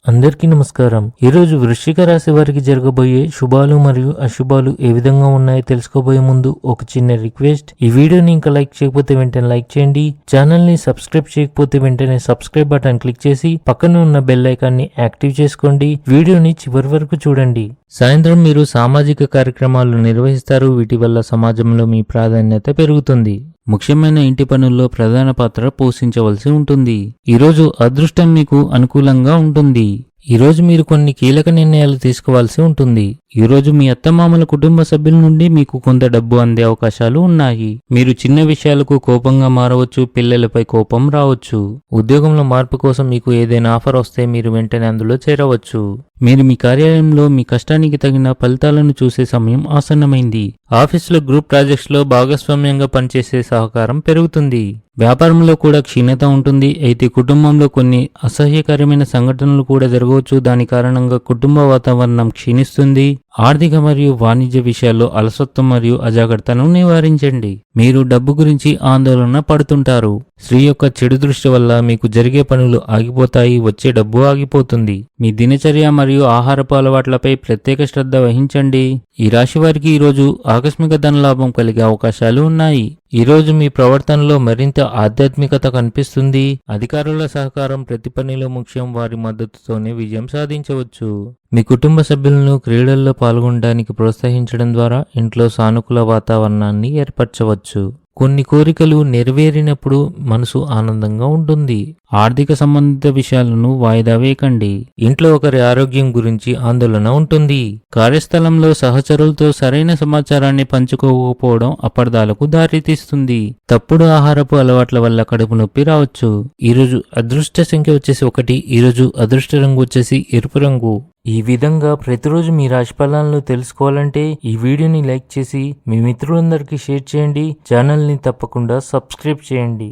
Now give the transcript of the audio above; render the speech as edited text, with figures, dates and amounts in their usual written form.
అందరికీ నమస్కారం. ఈరోజు వృశ్చిక రాశి వారికి జరగబోయే శుభాలు మరియు అశుభాలు ఏ విధంగా ఉన్నాయో తెలుసుకోబోయే ముందు ఒక చిన్న రిక్వెస్ట్. ఈ వీడియోని ఇంకా లైక్ చేయకపోతే వెంటనే లైక్ చేయండి. ఛానల్ ని సబ్స్క్రైబ్ చేయకపోతే వెంటనే సబ్స్క్రైబ్ బటన్ క్లిక్ చేసి పక్కన ఉన్న బెల్ ఐకాన్ ని యాక్టివ్ చేసుకోండి. వీడియోని చివరి వరకు చూడండి. సాయంత్రం మీరు సామాజిక కార్యక్రమాలు నిర్వహిస్తారు. వీటి వల్ల సమాజంలో మీ ప్రాధాన్యత పెరుగుతుంది. ముఖ్యమైన ఇంటి పనుల్లో ప్రధాన పాత్ర పోషించవలసి ఉంటుంది. ఈరోజు అదృష్టం మీకు అనుకూలంగా ఉంటుంది. ఈరోజు మీరు కొన్ని కీలక నిర్ణయాలు తీసుకోవాల్సి ఉంటుంది. ఈరోజు మీ అత్తమామల కుటుంబ సభ్యుల నుండి మీకు కొంత డబ్బు అందే అవకాశాలు ఉన్నాయి. మీరు చిన్న విషయాలకు కోపంగా మారవచ్చు. పిల్లలపై కోపం రావచ్చు. ఉద్యోగంలో మార్పు కోసం మీకు ఏదైనా ఆఫర్ వస్తే మీరు వెంటనే అందులో చేరవచ్చు. మీరు మీ కార్యాలయంలో మీ కష్టానికి తగిన ఫలితాలను చూసే సమయం ఆసన్నమైంది. ఆఫీసులో గ్రూప్ ప్రాజెక్ట్స్ లో భాగస్వామ్యంగా పనిచేసే సహకారం పెరుగుతుంది. వ్యాపారంలో కూడా క్షీణత ఉంటుంది. అయితే కుటుంబంలో కొన్ని అసహ్యకరమైన సంఘటనలు కూడా జరగవచ్చు. దాని కారణంగా కుటుంబ వాతావరణం క్షీణిస్తుంది. ఆర్థిక మరియు వాణిజ్య విషయాల్లో అలసత్వం మరియు అజాగ్రత్తను నివారించండి. మీరు డబ్బు గురించి ఆందోళన పడుతుంటారు. స్త్రీ యొక్క చెడు దృష్టి వల్ల మీకు జరిగే పనులు ఆగిపోతాయి. వచ్చే డబ్బు ఆగిపోతుంది. మీ దినచర్య మరియు ఆహారపు అలవాట్లపై ప్రత్యేక శ్రద్ధ వహించండి. ఈ రాశి వారికి ఈరోజు ఆకస్మిక ధనలాభం కలిగే అవకాశాలు ఉన్నాయి. ఈరోజు మీ ప్రవర్తనలో మరింత ఆధ్యాత్మికత కనిపిస్తుంది. అధికారుల సహకారం ప్రతి పనిలో ముఖ్యం. వారి మద్దతుతోనే విజయం సాధించవచ్చు. మీ కుటుంబ సభ్యులను క్రీడల్లో పాల్గొనడానికి ప్రోత్సహించడం ద్వారా ఇంట్లో సానుకూల వాతావరణాన్ని ఏర్పరచవచ్చు. కొన్ని కోరికలు నెరవేరినప్పుడు మనసు ఆనందంగా ఉంటుంది. ఆర్థిక సంబంధిత విషయాలను వాయిదా వేయకండి. ఇంట్లో ఒకరి ఆరోగ్యం గురించి ఆందోళన ఉంటుంది. కార్యస్థలంలో సహచరులతో సరైన సమాచారాన్ని పంచుకోకపోవడం అపార్థాలకు దారితీస్తుంది. తప్పుడు ఆహారపు అలవాట్ల వల్ల కడుపు నొప్పి రావచ్చు. ఈరోజు అదృష్ట సంఖ్య వచ్చేసి 1. ఈరోజు అదృష్ట రంగు వచ్చేసి ఎరుపు రంగు. ఈ విధంగా ప్రతిరోజు మీ రాశి ఫలాలను తెలుసుకోవాలంటే ఈ వీడియోని లైక్ చేసి మీ మిత్రులందరికీ షేర్ చేయండి. ఛానల్ని తప్పకుండా సబ్స్క్రైబ్ చేయండి.